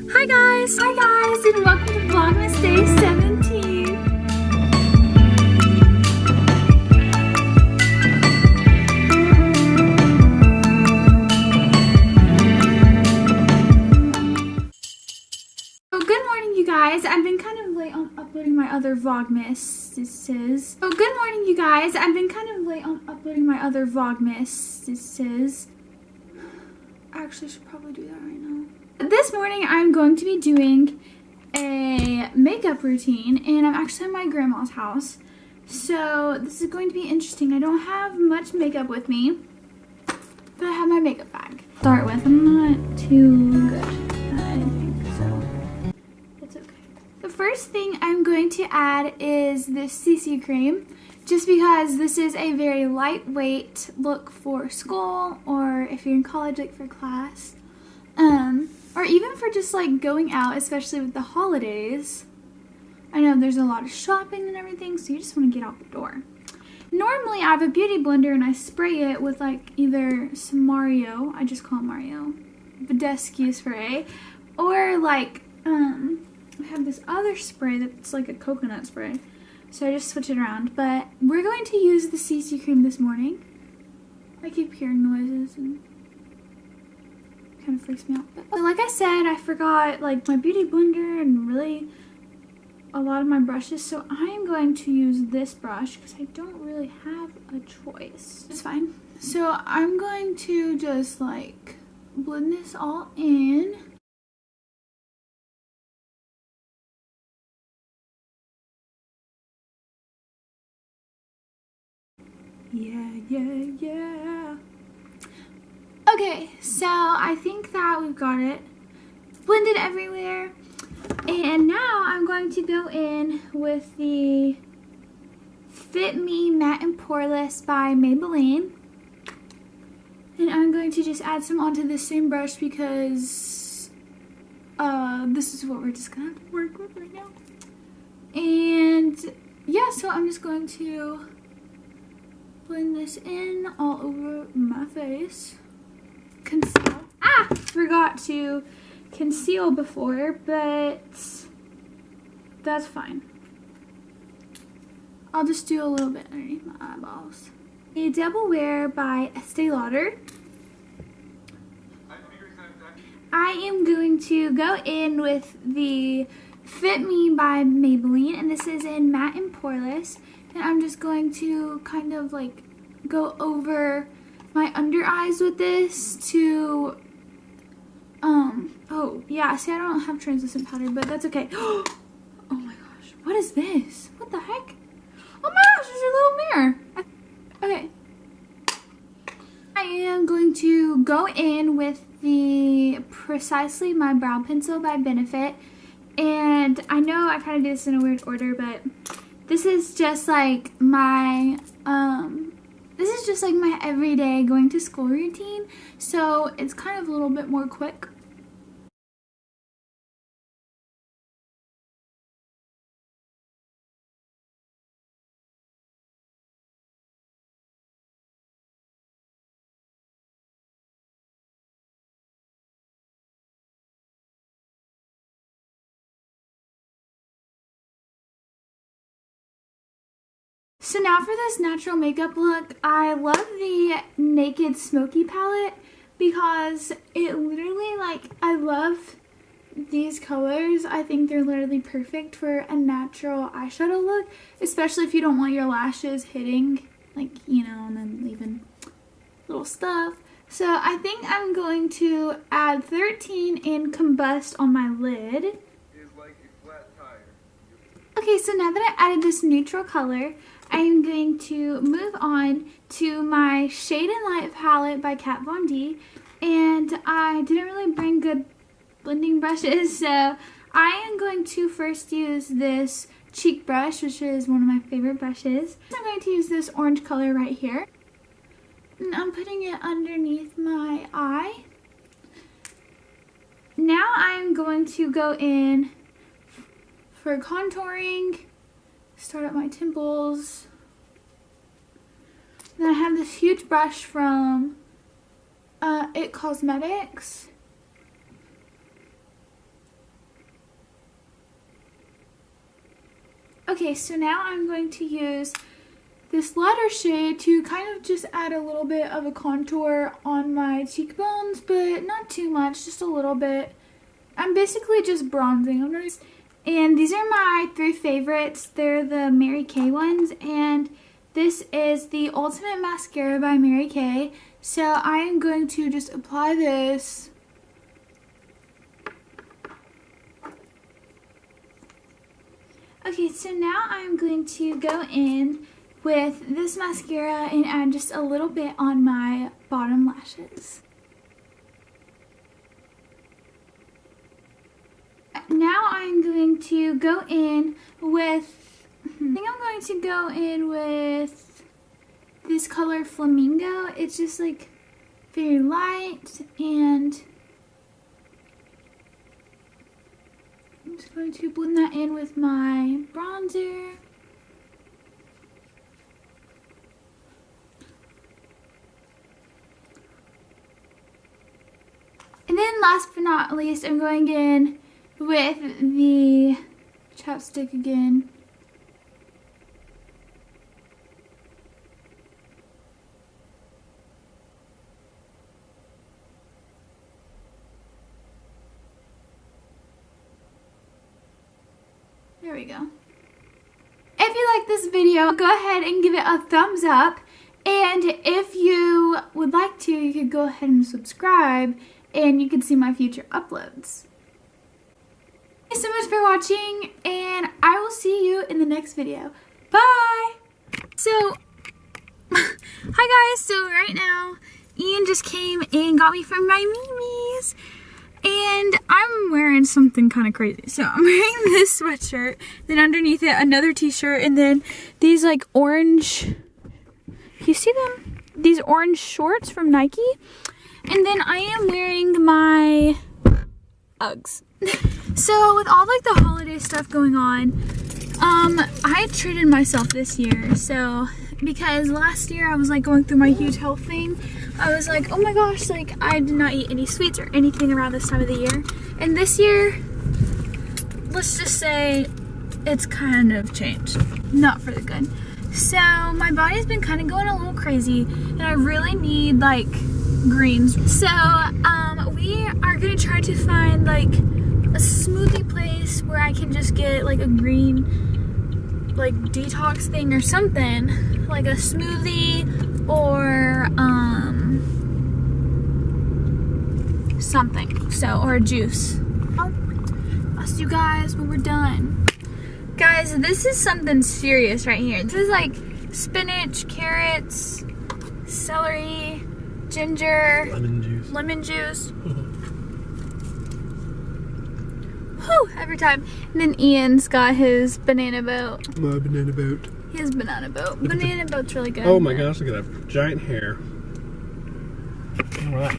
Hi guys, and welcome to Vlogmas Day 17. So good morning, you guys. I've been kind of late on uploading my other Vlogmases. I actually should probably do that right now. This morning I'm going to be doing a makeup routine, and I'm actually at my grandma's house. So this is going to be interesting. I don't have much makeup with me, but I have my makeup bag. Start with, I'm not too good at anything, so it's okay. The first thing I'm going to add is this CC cream, just because this is a very lightweight look for school, or if you're in college, like for class, or even for just like going out, especially with the holidays. I know there's a lot of shopping and everything, so you just want to get out the door. Normally I have a beauty blender and I spray it with like either some Mario, I just call it Mario, Badescu spray, or like I have this other spray that's like a coconut spray. So I just switch it around, but we're going to use the CC cream this morning. I keep hearing noises and it kind of freaks me out. But like I said, I forgot like my beauty blender and really a lot of my brushes, so I am going to use this brush because I don't really have a choice. It's fine. So I'm going to just like blend this all in. Yeah. Okay, so I think that we've got it blended everywhere. And now I'm going to go in with the Fit Me Matte and Poreless by Maybelline. And I'm going to just add some onto the same brush because this is what we're just going to have to work with right now. And yeah, so I'm just going to blend this in all over my face. Conceal. Forgot to conceal before, but that's fine. I'll just do a little bit underneath my eyeballs. A Double Wear by Estee Lauder. I am going to go in with the Fit Me by Maybelline, and this is in Matte and Poreless. And I'm just going to kind of like go over my under eyes with this to, oh yeah, see I don't have translucent powder, but that's okay. Oh my gosh, what is this? What the heck? Oh my gosh, there's a little mirror. Okay. I am going to go in with the Precisely My Brow Pencil by Benefit. And I know I kind of do this in a weird order, but this is just like my, everyday going to school routine. So it's kind of a little bit more quick. So now for this natural makeup look, I love the Naked Smoky palette because it literally, like, I love these colors. I think they're literally perfect for a natural eyeshadow look, especially if you don't want your lashes hitting, like, you know, and then leaving little stuff. So I think I'm going to add 13 in Combust on my lid. Okay, so now that I added this neutral color, I'm going to move on to my Shade and Light palette by Kat Von D. And I didn't really bring good blending brushes, so I am going to first use this cheek brush, which is one of my favorite brushes. I'm going to use this orange color right here. And I'm putting it underneath my eye. Now I'm going to go in for contouring. Start at my temples. Then I have this huge brush from It Cosmetics. Okay, so now I'm going to use this lighter shade to kind of just add a little bit of a contour on my cheekbones, but not too much, just a little bit. I'm basically just bronzing. And these are my 3 favorites. They're the Mary Kay ones, and this is the Ultimate Mascara by Mary Kay. So I am going to just apply this. Okay, so now I'm going to go in with this mascara and add just a little bit on my bottom lashes. Now I'm going to go in with, I think I'm going to go in with this color Flamingo. It's just like very light, and I'm just going to blend that in with my bronzer. And then last but not least, I'm going in with the chapstick again. There we go. If you like this video, go ahead and give it a thumbs up. And if you would like to, you could go ahead and subscribe, and you can see my future uploads. Thank you so much for watching, and I will see you in the next video. Bye! So, hi guys, so right now, Ian just came and got me from my Mimi's, and I'm wearing something kind of crazy. So I'm wearing this sweatshirt, then underneath it another t-shirt, and then these like orange, you see them? These orange shorts from Nike. And then I am wearing my Uggs. So with all like the holiday stuff going on, I treated myself this year. So because last year I was like going through my huge health thing, I was like, oh my gosh, like I did not eat any sweets or anything around this time of the year. And this year, let's just say it's kind of changed, not for the good. So my body's been kind of going a little crazy, and I really need like greens. So we are gonna try to find like a smoothie place where I can just get like a green like detox thing or something, like a smoothie or something, so, or a juice. I'll see you guys when we're done. Guys, this is something serious right here. This is like spinach, carrots, celery, ginger, lemon juice. Whew, every time. And then Ian's got his banana boat. My banana boat. His banana boat. Banana boat's really good. Oh my gosh, look at that giant hair. Alright.